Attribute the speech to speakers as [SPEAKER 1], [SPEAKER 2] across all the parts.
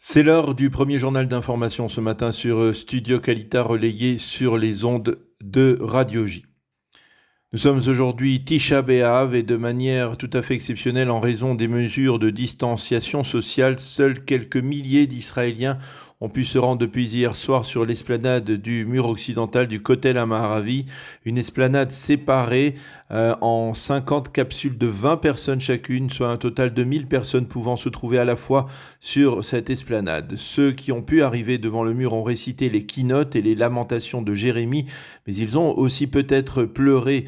[SPEAKER 1] C'est l'heure du premier journal d'information ce matin sur Studio Calita relayé sur les ondes de Radio J. Nous sommes aujourd'hui Tisha B'Av et de manière tout à fait exceptionnelle en raison des mesures de distanciation sociale, seuls quelques milliers d'Israéliens ont pu se rendre depuis hier soir sur l'esplanade du mur occidental du Kotel HaMaaravi, une esplanade séparée en 50 capsules de 20 personnes chacune, soit un total de 1000 personnes pouvant se trouver à la fois sur cette esplanade. Ceux qui ont pu arriver devant le mur ont récité les keynotes et les lamentations de Jérémie, mais ils ont aussi peut-être pleuré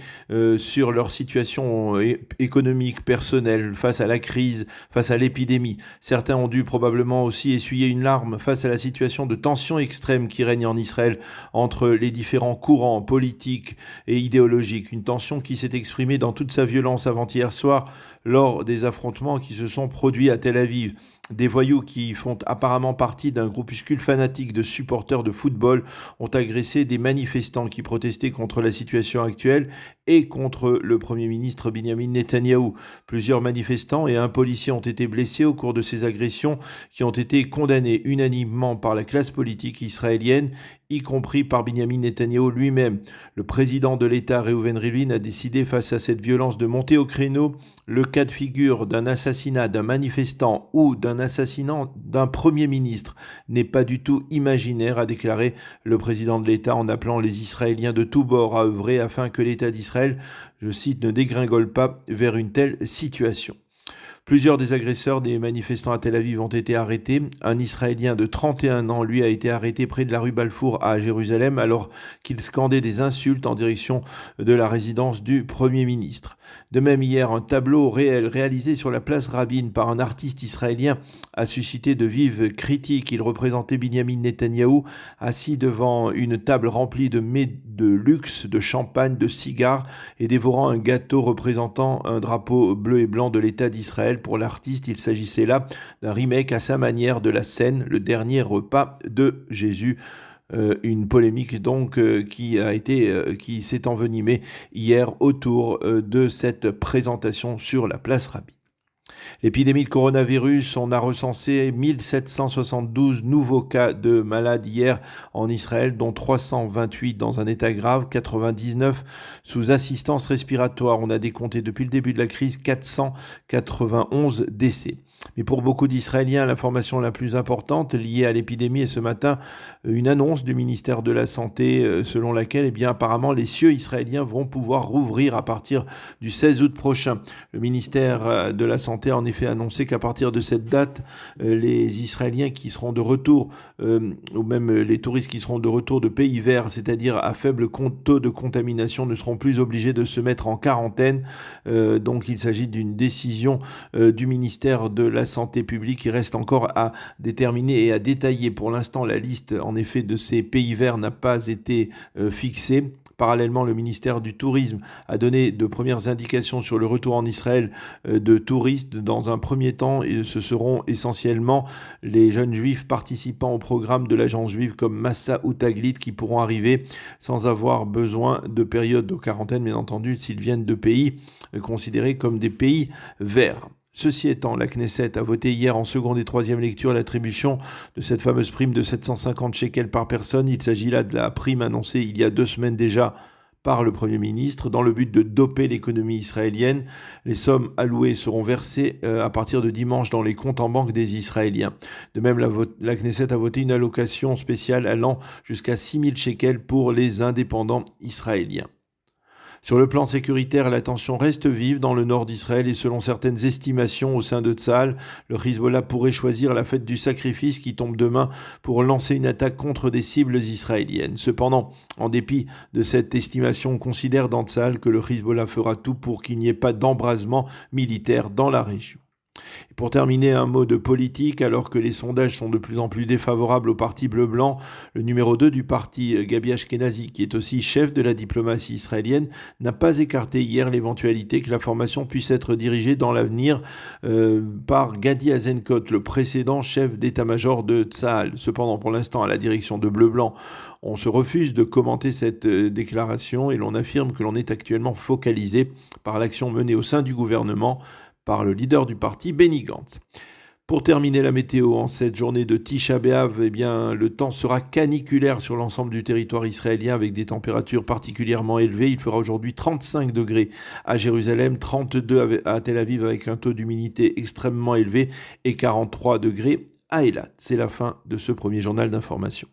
[SPEAKER 1] sur leur situation économique, personnelle, face à la crise, face à l'épidémie. Certains ont dû probablement aussi essuyer une larme face à la situation de tension extrême qui règne en Israël entre les différents courants politiques et idéologiques. Une tension qui s'est exprimée dans toute sa violence avant-hier soir lors des affrontements qui se sont produits à Tel Aviv. Des voyous qui font apparemment partie d'un groupuscule fanatique de supporters de football ont agressé des manifestants qui protestaient contre la situation actuelle et contre le Premier ministre Benjamin Netanyahou. Plusieurs manifestants et un policier ont été blessés au cours de ces agressions qui ont été condamnées unanimement par la classe politique israélienne, y compris par Benjamin Netanyahou lui-même. Le président de l'État, Reuven Rivlin, a décidé face à cette violence de monter au créneau. Le cas de figure d'un assassinat d'un manifestant ou d'un assassinat d'un Premier ministre n'est pas du tout imaginaire, a déclaré le président de l'État en appelant les Israéliens de tous bords à œuvrer afin que l'État d'Israël, je cite, ne dégringole pas vers une telle situation. Plusieurs des agresseurs des manifestants à Tel Aviv ont été arrêtés. Un Israélien de 31 ans, lui, a été arrêté près de la rue Balfour à Jérusalem alors qu'il scandait des insultes en direction de la résidence du Premier ministre. De même, hier, un tableau réalisé sur la place Rabin par un artiste israélien a suscité de vives critiques. Il représentait Benjamin Netanyahou assis devant une table remplie de mets de luxe, de champagne, de cigares et dévorant un gâteau représentant un drapeau bleu et blanc de l'État d'Israël. Pour l'artiste, il s'agissait là d'un remake à sa manière de la scène, le dernier repas de Jésus. Une polémique donc qui s'est envenimée hier autour de cette présentation sur la place Rabin. L'épidémie de coronavirus, on a recensé 1772 nouveaux cas de malades hier en Israël, dont 328 dans un état grave, 99 sous assistance respiratoire. On a décompté depuis le début de la crise 491 décès. Mais pour beaucoup d'Israéliens, l'information la plus importante liée à l'épidémie est ce matin une annonce du ministère de la Santé selon laquelle, apparemment, les cieux israéliens vont pouvoir rouvrir à partir du 16 août prochain. Le ministère de la Santé a en effet annoncé qu'à partir de cette date, les Israéliens qui seront de retour, ou même les touristes qui seront de retour de pays verts, c'est-à-dire à faible taux de contamination, ne seront plus obligés de se mettre en quarantaine. Donc il s'agit d'une décision du ministère de la Santé publique. Il reste encore à déterminer et à détailler. Pour l'instant, la liste, en effet, de ces pays verts n'a pas été fixée. Parallèlement, le ministère du Tourisme a donné de premières indications sur le retour en Israël de touristes. Dans un premier temps, et ce seront essentiellement les jeunes juifs participant au programme de l'agence juive comme Massa ou Taglit qui pourront arriver sans avoir besoin de période de quarantaine, bien entendu, s'ils viennent de pays considérés comme des pays verts. Ceci étant, la Knesset a voté hier en seconde et troisième lecture l'attribution de cette fameuse prime de 750 shekels par personne. Il s'agit là de la prime annoncée il y a 2 semaines déjà par le Premier ministre dans le but de doper l'économie israélienne. Les sommes allouées seront versées à partir de dimanche dans les comptes en banque des Israéliens. De même, la Knesset a voté une allocation spéciale allant jusqu'à 6 000 shekels pour les indépendants israéliens. Sur le plan sécuritaire, la tension reste vive dans le nord d'Israël et selon certaines estimations au sein de Tsahal, le Hezbollah pourrait choisir la fête du sacrifice qui tombe demain pour lancer une attaque contre des cibles israéliennes. Cependant, en dépit de cette estimation, on considère dans Tsahal que le Hezbollah fera tout pour qu'il n'y ait pas d'embrasement militaire dans la région. Et pour terminer, un mot de politique. Alors que les sondages sont de plus en plus défavorables au parti bleu-blanc, le numéro 2 du parti, Gabi Ashkenazi, qui est aussi chef de la diplomatie israélienne, n'a pas écarté hier l'éventualité que la formation puisse être dirigée dans l'avenir par Gadi Eisenkot, le précédent chef d'état-major de Tsahal. Cependant, pour l'instant, à la direction de bleu-blanc, on se refuse de commenter cette déclaration et l'on affirme que l'on est actuellement focalisé par l'action menée au sein du gouvernement par le leader du parti, Benny Gantz. Pour terminer la météo, en cette journée de Tisha B'Av, eh bien, le temps sera caniculaire sur l'ensemble du territoire israélien avec des températures particulièrement élevées. Il fera aujourd'hui 35 degrés à Jérusalem, 32 à Tel Aviv avec un taux d'humidité extrêmement élevé et 43 degrés à Eilat. C'est la fin de ce premier journal d'information.